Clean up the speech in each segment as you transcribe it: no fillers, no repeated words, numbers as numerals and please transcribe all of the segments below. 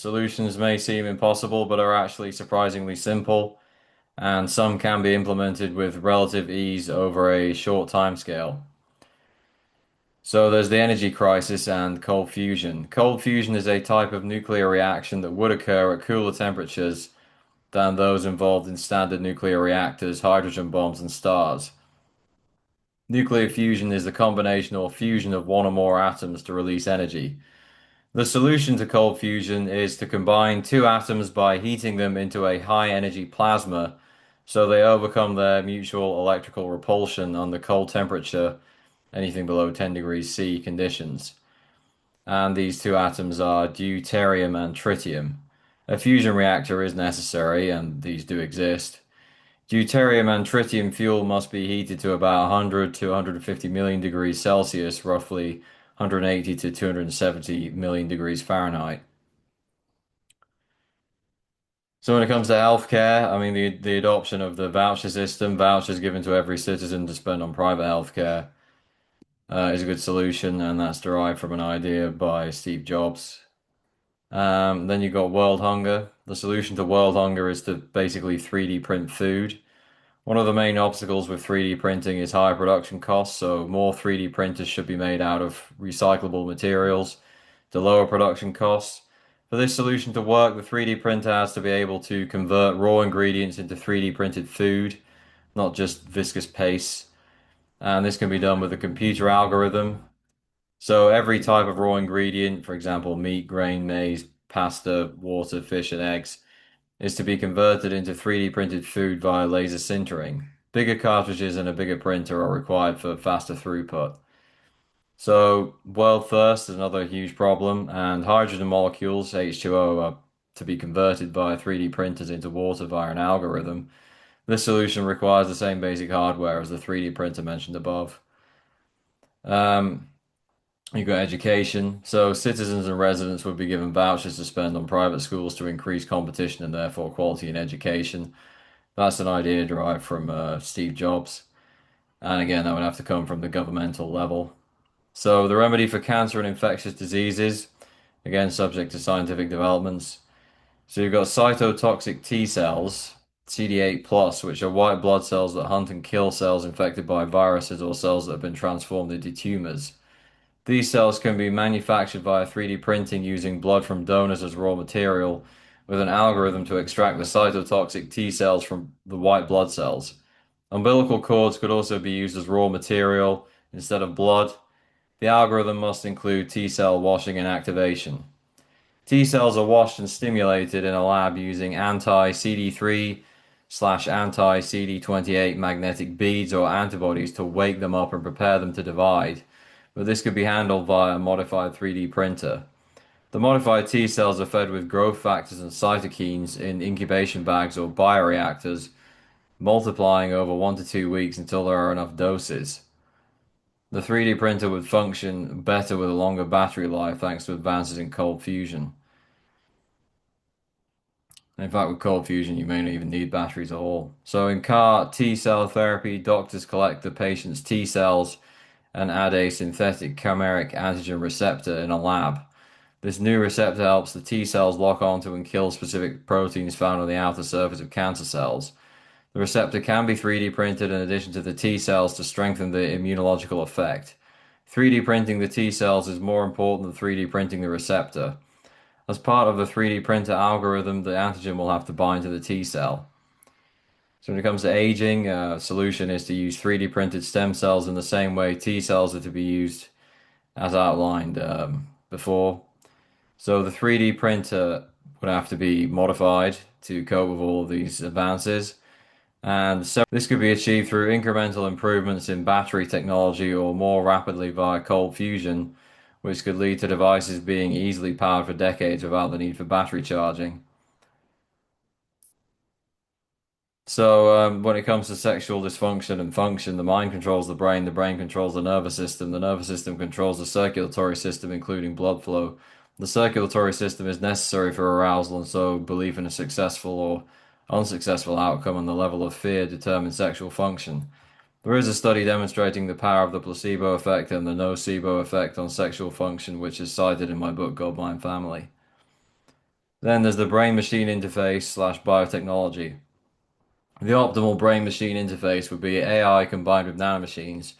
Solutions may seem impossible, but are actually surprisingly simple, and some can be implemented with relative ease over a short time scale. So there's the energy crisis and cold fusion. Cold fusion is a type of nuclear reaction that would occur at cooler temperatures than those involved in standard nuclear reactors, hydrogen bombs, and stars. Nuclear fusion is the combination or fusion of one or more atoms to release energy. The solution to cold fusion is to combine two atoms by heating them into a high energy plasma so they overcome their mutual electrical repulsion under cold temperature, anything below 10 degrees C conditions. And these two atoms are deuterium and tritium. A fusion reactor is necessary, and these do exist. Deuterium and tritium fuel must be heated to about 100 to 150 million degrees Celsius, roughly 180 to 270 million degrees Fahrenheit. So when it comes to healthcare, I mean the adoption of the voucher system, vouchers given to every citizen to spend on private healthcare, is a good solution, and that's derived from an idea by Steve Jobs. Then you've got world hunger. The solution to world hunger is to basically 3D print food. One of the main obstacles with 3D printing is higher production costs, so more 3D printers should be made out of recyclable materials to lower production costs. For this solution to work, the 3D printer has to be able to convert raw ingredients into 3D printed food, not just viscous paste. And this can be done with a computer algorithm. So every type of raw ingredient, for example, meat, grain, maize, pasta, water, fish, and eggs, is to be converted into 3D printed food via laser sintering. Bigger cartridges and a bigger printer are required for faster throughput. So, world thirst is another huge problem, and hydrogen molecules, H2O, are to be converted via 3D printers into water via an algorithm. This solution requires the same basic hardware as the 3D printer mentioned above. Um, you've got education. So, citizens and residents would be given vouchers to spend on private schools to increase competition and therefore quality in education. That's an idea derived from Steve Jobs. And again, that would have to come from the governmental level. So, the remedy for cancer and infectious diseases, again, subject to scientific developments. So, you've got cytotoxic T cells, CD8 plus, which are white blood cells that hunt and kill cells infected by viruses or cells that have been transformed into tumors. These cells can be manufactured via 3D printing using blood from donors as raw material, with an algorithm to extract the cytotoxic T cells from the white blood cells. Umbilical cords could also be used as raw material instead of blood. The algorithm must include T cell washing and activation. T cells are washed and stimulated in a lab using anti-CD3 slash anti-CD28 magnetic beads or antibodies to wake them up and prepare them to divide, but this could be handled via a modified 3D printer. The modified T cells are fed with growth factors and cytokines in incubation bags or bioreactors, multiplying over 1 to 2 weeks until there are enough doses. The 3D printer would function better with a longer battery life thanks to advances in cold fusion. In fact, with cold fusion, you may not even need batteries at all. So in CAR T cell therapy, doctors collect the patient's T cells and add a synthetic chimeric antigen receptor in a lab. This new receptor helps the T cells lock onto and kill specific proteins found on the outer surface of cancer cells. The receptor can be 3D printed in addition to the T cells to strengthen the immunological effect. 3D printing the T cells is more important than 3D printing the receptor. As part of the 3D printer algorithm, the antigen will have to bind to the T cell. So when it comes to aging, a solution is to use 3D printed stem cells in the same way T cells are to be used as outlined before. So the 3D printer would have to be modified to cope with all of these advances. And so this could be achieved through incremental improvements in battery technology or more rapidly via cold fusion, which could lead to devices being easily powered for decades without the need for battery charging. So, when it comes to sexual dysfunction and function, the mind controls the brain controls the nervous system controls the circulatory system, including blood flow. The circulatory system is necessary for arousal, and so belief in a successful or unsuccessful outcome and the level of fear determine sexual function. There is a study demonstrating the power of the placebo effect and the nocebo effect on sexual function, which is cited in my book, God, Mind, Family. Then there's the brain-machine interface slash biotechnology. The optimal brain-machine interface would be AI combined with nanomachines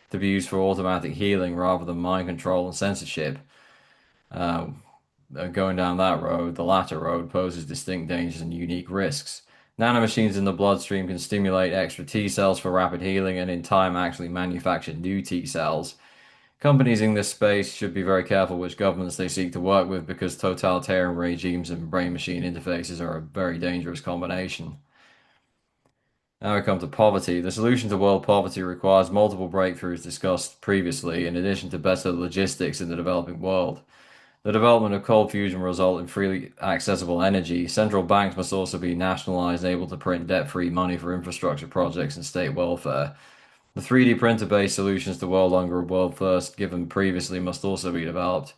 to be used for automatic healing rather than mind control and censorship. Uh, Going down that road, the latter road poses distinct dangers and unique risks. Nanomachines in the bloodstream can stimulate extra T cells for rapid healing and in time actually manufacture new T cells. Companies in this space should be very careful which governments they seek to work with because totalitarian regimes and brain machine interfaces are a very dangerous combination. Now we come to poverty. The solution to world poverty requires multiple breakthroughs discussed previously, in addition to better logistics in the developing world. The development of cold fusion will result in freely accessible energy. Central banks must also be nationalized and able to print debt-free money for infrastructure projects and state welfare. The 3D printer-based solutions to world hunger, world first given previously, must also be developed.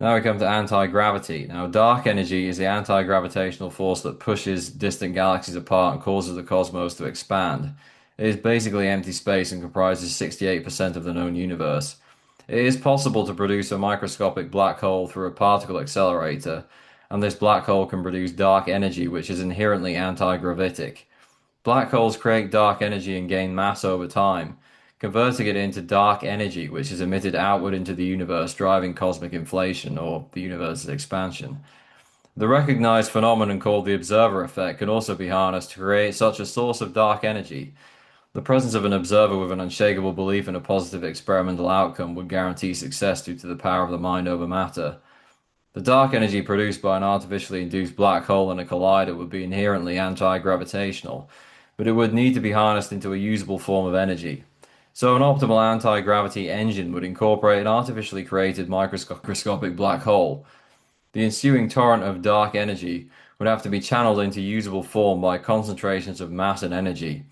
Now we come to anti-gravity. Now, dark energy is the anti-gravitational force that pushes distant galaxies apart and causes the cosmos to expand. It is basically empty space and comprises 68% of the known universe. It is possible to produce a microscopic black hole through a particle accelerator, and this black hole can produce dark energy, which is inherently anti-gravitic. Black holes create dark energy and gain mass over time, converting it into dark energy, which is emitted outward into the universe, driving cosmic inflation or the universe's expansion. The recognized phenomenon called the observer effect can also be harnessed to create such a source of dark energy. The presence of an observer with an unshakable belief in a positive experimental outcome would guarantee success due to the power of the mind over matter. The dark energy produced by an artificially induced black hole in a collider would be inherently anti-gravitational, but it would need to be harnessed into a usable form of energy. So an optimal anti-gravity engine would incorporate an artificially created microscopic black hole. The ensuing torrent of dark energy would have to be channeled into usable form by concentrations of mass and energy.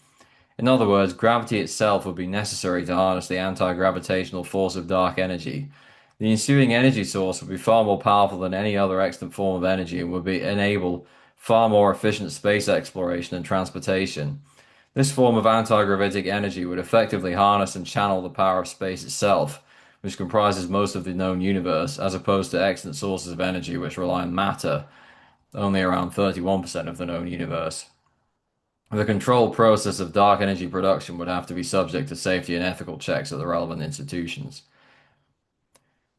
In other words, gravity itself would be necessary to harness the anti-gravitational force of dark energy. The ensuing energy source would be far more powerful than any other extant form of energy and would enable far more efficient space exploration and transportation. This form of anti-gravitic energy would effectively harness and channel the power of space itself, which comprises most of the known universe, as opposed to extant sources of energy which rely on matter, only around 31% of the known universe. The controlled process of dark energy production would have to be subject to safety and ethical checks at the relevant institutions.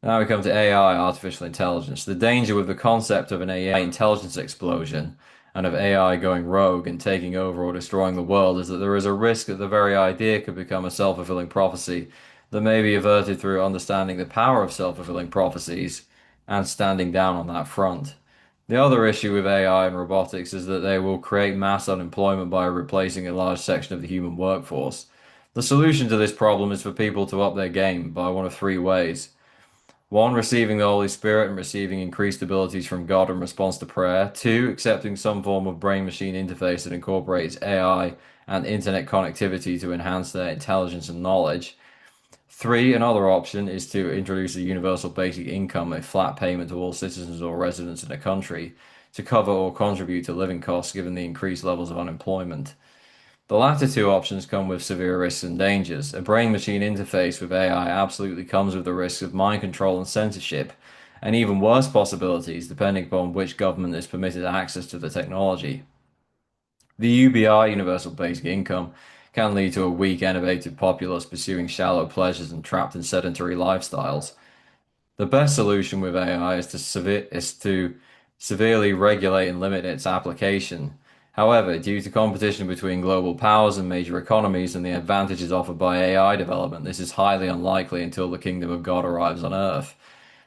Now we come to AI, artificial intelligence. The danger with the concept of an AI intelligence explosion and of AI going rogue and taking over or destroying the world is that there is a risk that the very idea could become a self-fulfilling prophecy that may be averted through understanding the power of self-fulfilling prophecies and standing down on that front. The other issue with AI and robotics is that they will create mass unemployment by replacing a large section of the human workforce. The solution to this problem is for people to up their game by one of three ways. One, receiving the Holy Spirit and receiving increased abilities from God in response to prayer. Two, accepting some form of brain-machine interface that incorporates AI and internet connectivity to enhance their intelligence and knowledge. Three, another option is to introduce a universal basic income, a flat payment to all citizens or residents in a country to cover or contribute to living costs given the increased levels of unemployment. The latter two options come with severe risks and dangers. A brain-machine interface with AI absolutely comes with the risks of mind control and censorship, and even worse possibilities depending upon which government is permitted access to the technology. The UBI, Universal Basic Income, can lead to a weak, enervated populace pursuing shallow pleasures and trapped in sedentary lifestyles. The best solution with AI is to severely regulate and limit its application. However, due to competition between global powers and major economies and the advantages offered by AI development, this is highly unlikely until the kingdom of God arrives on Earth.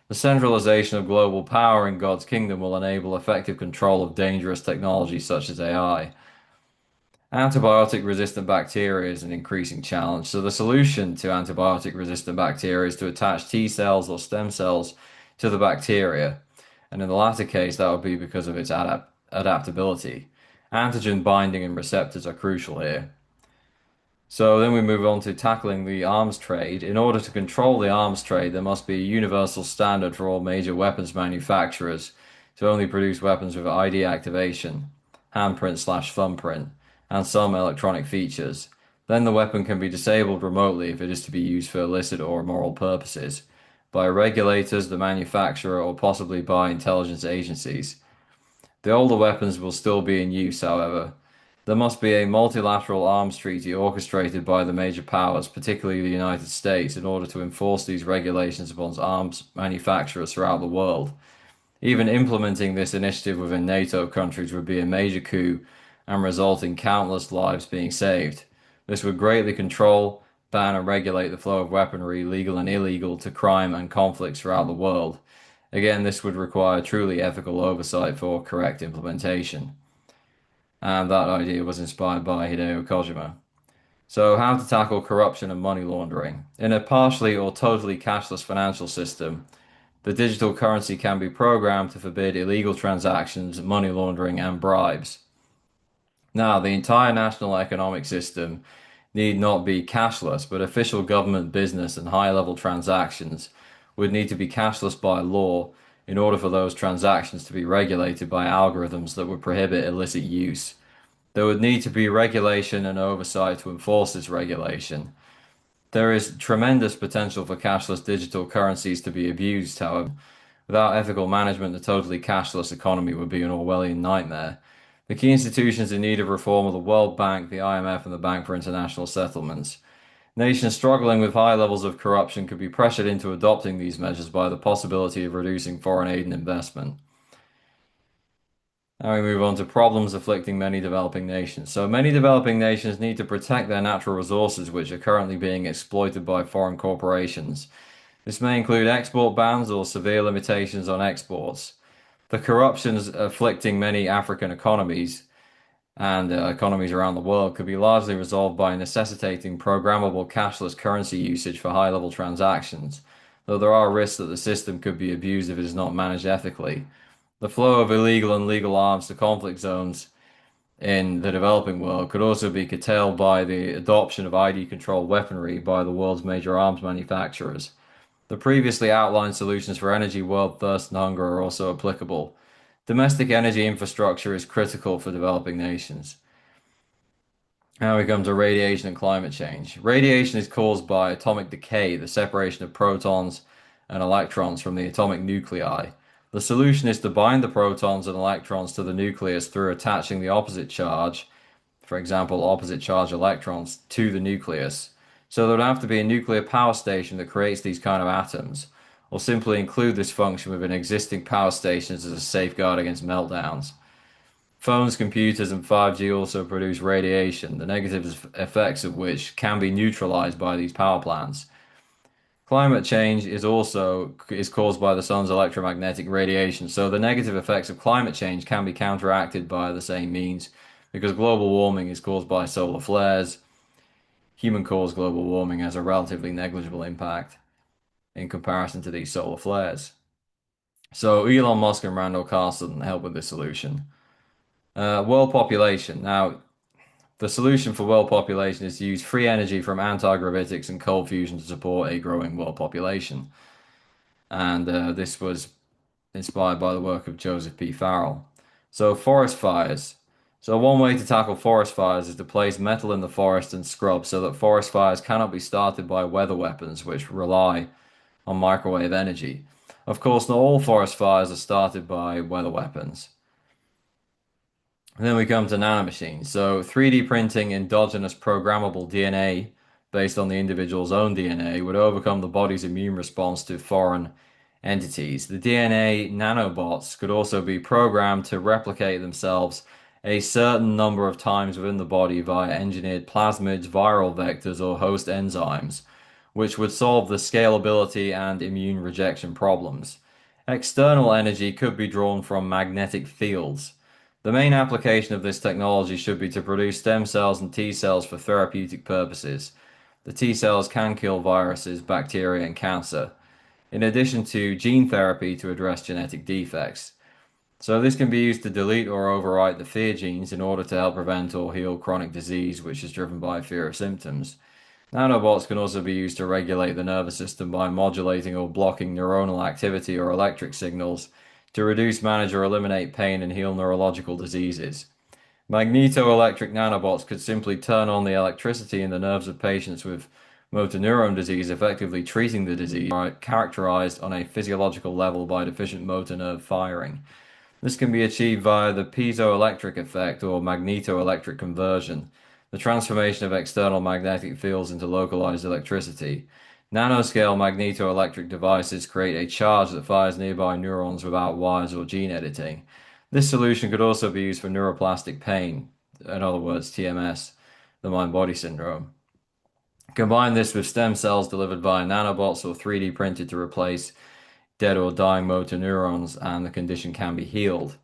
The centralization of global power in God's kingdom will enable effective control of dangerous technology such as AI. Antibiotic-resistant bacteria is an increasing challenge. So the solution to antibiotic-resistant bacteria is to attach T cells or stem cells to the bacteria. And in the latter case, that would be because of its adaptability. Antigen binding and receptors are crucial here. So then we move on to tackling the arms trade. In order to control the arms trade, there must be a universal standard for all major weapons manufacturers to only produce weapons with ID activation, handprint/thumbprint, and some electronic features. Then the weapon can be disabled remotely if it is to be used for illicit or immoral purposes. by regulators, the manufacturer, or possibly by intelligence agencies. The older weapons will still be in use, however. There must be a multilateral arms treaty orchestrated by the major powers, particularly the United States, in order to enforce these regulations upon arms manufacturers throughout the world. Even implementing this initiative within NATO countries would be a major coup and result in countless lives being saved. This would greatly control, ban, and regulate the flow of weaponry, legal and illegal, to crime and conflicts throughout the world. Again, this would require truly ethical oversight for correct implementation. And that idea was inspired by Hideo Kojima. So, how to tackle corruption and money laundering? In a partially or totally cashless financial system, the digital currency can be programmed to forbid illegal transactions, money laundering, and bribes. Now, the entire national economic system need not be cashless, but official government business and high level transactions would need to be cashless by law in order for those transactions to be regulated by algorithms that would prohibit illicit use. There would need to be regulation and oversight to enforce this regulation. There is tremendous potential for cashless digital currencies to be abused, however. Without ethical management, the totally cashless economy would be an Orwellian nightmare. The key institutions in need of reform are the World Bank, the IMF, and the Bank for International Settlements. Nations struggling with high levels of corruption could be pressured into adopting these measures by the possibility of reducing foreign aid and investment. Now we move on to problems afflicting many developing nations. So many developing nations need to protect their natural resources, which are currently being exploited by foreign corporations. This may include export bans or severe limitations on exports. The corruptions afflicting many African economies and economies around the world could be largely resolved by necessitating programmable cashless currency usage for high-level transactions, though there are risks that the system could be abused if it is not managed ethically. The flow of illegal and legal arms to conflict zones in the developing world could also be curtailed by the adoption of ID-controlled weaponry by the world's major arms manufacturers. The previously outlined solutions for energy, world thirst, and hunger are also applicable. Domestic energy infrastructure is critical for developing nations. Now we come to radiation and climate change. Radiation is caused by atomic decay, the separation of protons and electrons from the atomic nuclei. The solution is to bind the protons and electrons to the nucleus through attaching the opposite charge, for example, opposite charge electrons, to the nucleus. So there would have to be a nuclear power station that creates these kind of atoms, or simply include this function within existing power stations as a safeguard against meltdowns. Phones, computers, and 5G also produce radiation, the negative effects of which can be neutralized by these power plants. Climate change is caused by the sun's electromagnetic radiation, so the negative effects of climate change can be counteracted by the same means, because global warming is caused by solar flares. Human-caused global warming has a relatively negligible impact in comparison to these solar flares. So Elon Musk and Randall Carson help with this solution. World population. Now, the solution for world population is to use free energy from anti-gravitics and cold fusion to support a growing world population. And this was inspired by the work of Joseph P. Farrell. So forest fires. So one way to tackle forest fires is to place metal in the forest and scrub so that forest fires cannot be started by weather weapons, which rely on microwave energy. Of course, not all forest fires are started by weather weapons. And then we come to nanomachines. So 3D printing endogenous programmable DNA based on the individual's own DNA would overcome the body's immune response to foreign entities. The DNA nanobots could also be programmed to replicate themselves a certain number of times within the body via engineered plasmids, viral vectors, or host enzymes, which would solve the scalability and immune rejection problems. External energy could be drawn from magnetic fields. The main application of this technology should be to produce stem cells and T cells for therapeutic purposes. The T cells can kill viruses, bacteria, and cancer, in addition to gene therapy to address genetic defects. So this can be used to delete or overwrite the fear genes in order to help prevent or heal chronic disease, which is driven by fear of symptoms. Nanobots can also be used to regulate the nervous system by modulating or blocking neuronal activity or electric signals to reduce, manage, or eliminate pain and heal neurological diseases. Magnetoelectric nanobots could simply turn on the electricity in the nerves of patients with motor neuron disease, effectively treating the disease characterized on a physiological level by deficient motor nerve firing. This can be achieved via the piezoelectric effect or magnetoelectric conversion, the transformation of external magnetic fields into localized electricity. Nanoscale magnetoelectric devices create a charge that fires nearby neurons without wires or gene editing. This solution could also be used for neuroplastic pain, in other words, TMS, the mind-body syndrome. Combine this with stem cells delivered via nanobots or 3D printed to replace dead or dying motor neurons, and the condition can be healed.